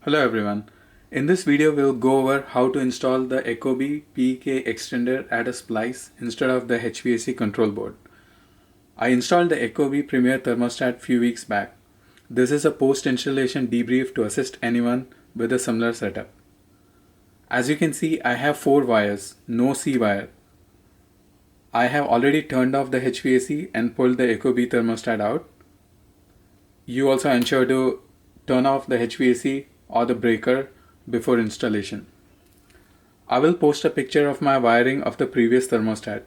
Hello everyone. In this video we'll go over how to install the Ecobee PK extender at a splice instead of the HVAC control board. I installed the Ecobee Premium thermostat few weeks back. This is a post-installation debrief to assist anyone with a similar setup. As you can see, I have 4 wires, no C wire. I have already turned off the HVAC and pulled the Ecobee thermostat out. You also ensure to turn off the HVAC or the breaker before installation. I will post a picture of my wiring of the previous thermostat.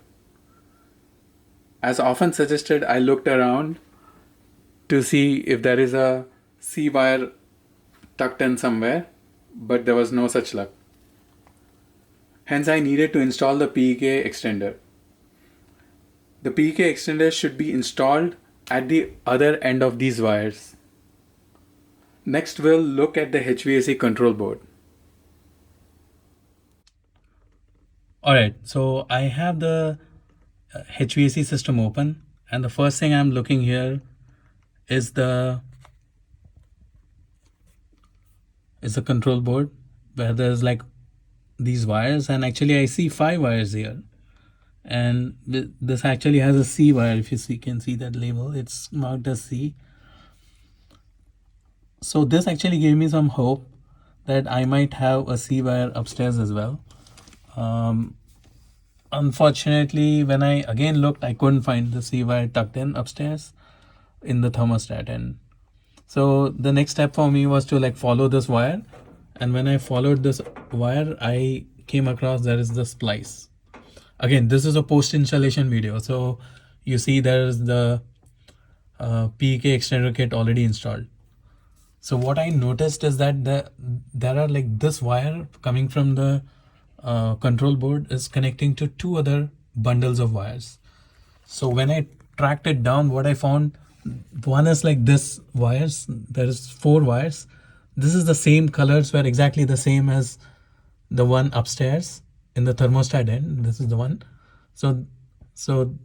As often suggested, I looked around to see if there is a C wire tucked in somewhere, but there was no such luck. Hence, I needed to install the PK extender. The PK extender should be installed at the other end of these wires. Next, we'll look at the HVAC control board. Alright, so I have the HVAC system open, and the first thing I'm looking here is the control board, where there's like these wires, and actually I see 5 wires here, and this actually has a C wire. If you can see that label, it's marked as C. So this actually gave me some hope that I might have a C wire upstairs as well. Unfortunately, when I again looked, I couldn't find the C wire tucked in upstairs in the thermostat. And so the next step for me was to follow this wire. And when I followed this wire, I came across there is the splice. Again, this is a post-installation video. So you see there is the PK extender kit already installed. So what I noticed is that there are this wire coming from the control board is connecting to 2 other bundles of wires. So when I tracked it down, what I found, one is like this wires. There is 4 wires. This is the same colors, were exactly the same as the one upstairs in the thermostat end. This is the one. So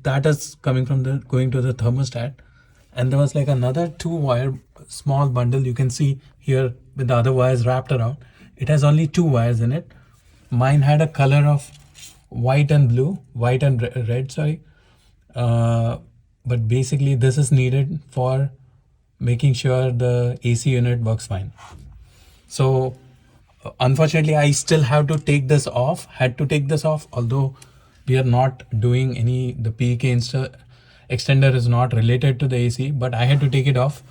that is coming from going to the thermostat. And there was another 2 wire small bundle. You can see here with the other wires wrapped around. It has only 2 wires in it. Mine had a color of white and red, sorry. But basically this is needed for making sure the AC unit works fine. So unfortunately, I still have to take this off, although we are not doing the PK extender is not related to the AC, but I had to take it off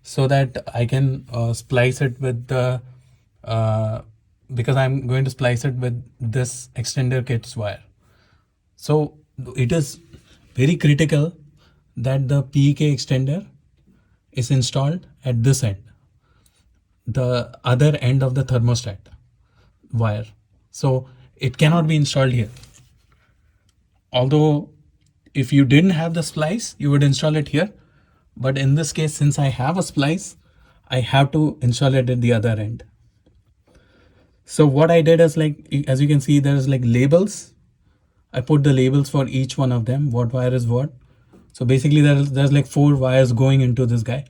so that I can splice it with the, because I'm going to splice it with this extender kit's wire. So it is very critical that the PK extender is installed at this end, the other end of the thermostat wire. So it cannot be installed here. Although if you didn't have the splice, you would install it here. But in this case, since I have a splice, I have to install it at the other end. So what I did is, as you can see, there's labels. I put the labels for each one of them, what wire is what. So basically there's 4 wires going into this guy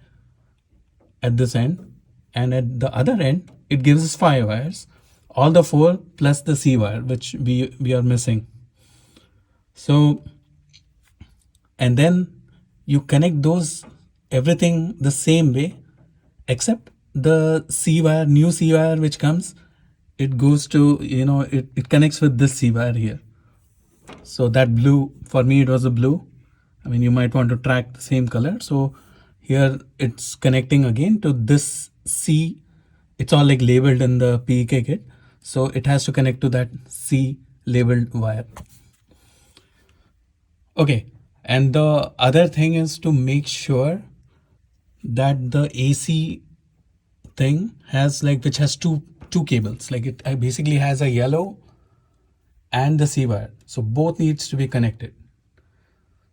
at this end. And at the other end, it gives us 5 wires, all the 4 plus the C wire, which we are missing. So, and then you connect everything the same way, except the C wire, new C wire which comes, it goes to, it connects with this C wire here. So that blue, for me it was a blue. I mean, you might want to track the same color. So here it's connecting again to this C. It's all labeled in the PK kit. So it has to connect to that C labeled wire. Okay. And the other thing is to make sure that the AC thing has which has two cables. It basically has a yellow and the C wire. So both needs to be connected.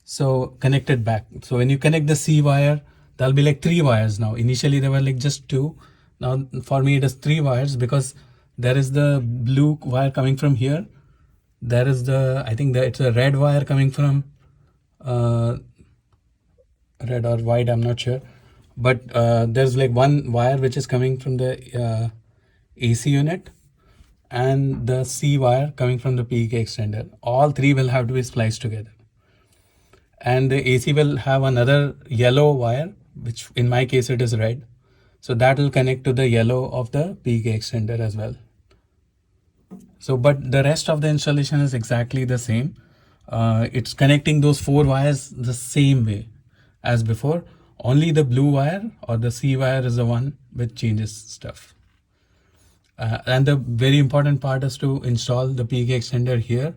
So connected back. So when you connect the C wire, there'll be 3 wires now. Initially there were just 2. Now for me it is 3 wires, because there is the blue wire coming from here. There is I think that it's a red wire coming from red or white, I'm not sure. But there's one wire which is coming from the AC unit, and the C wire coming from the PK extender. All three will have to be spliced together. And the AC will have another yellow wire, which in my case it is red. So that will connect to the yellow of the PK extender as well. So, but the rest of the installation is exactly the same. It's connecting those four wires the same way as before. Only the blue wire or the C wire is the one which changes stuff. And the very important part is to install the PK extender here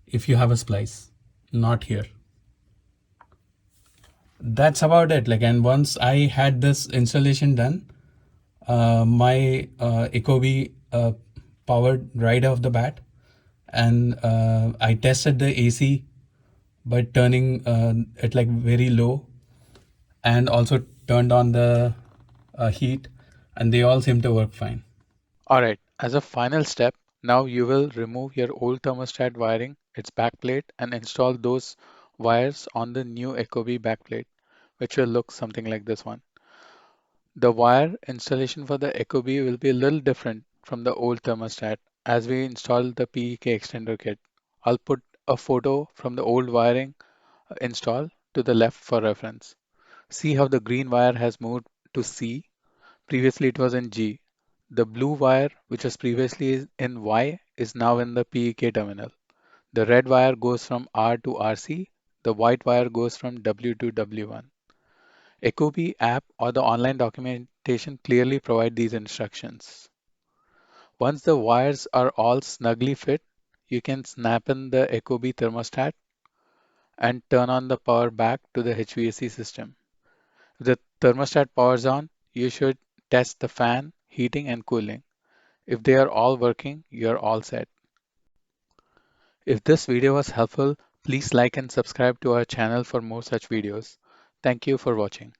if you have a splice, not here. That's about it. Like, and once I had this installation done, my Ecobee powered right off the bat, and I tested the AC by turning it like very low, and also turned on the heat, and they all seem to work fine. Alright, as a final step, now you will remove your old thermostat wiring, its backplate, and install those wires on the new Ecobee backplate, which will look something like this one. The wire installation for the Ecobee will be a little different from the old thermostat as we install the PEK extender kit. I'll put a photo from the old wiring install to the left for reference. See how the green wire has moved to C. Previously it was in G. The blue wire, which was previously in Y, is now in the PEK terminal. The red wire goes from R to RC. The white wire goes from W to W1. Ecobee app or the online documentation clearly provide these instructions. Once the wires are all snugly fit, you can snap in the Ecobee thermostat and turn on the power back to the HVAC system. If the thermostat powers on, you should test the fan, heating, and cooling. If they are all working, you're all set. If this video was helpful, please like and subscribe to our channel for more such videos. Thank you for watching.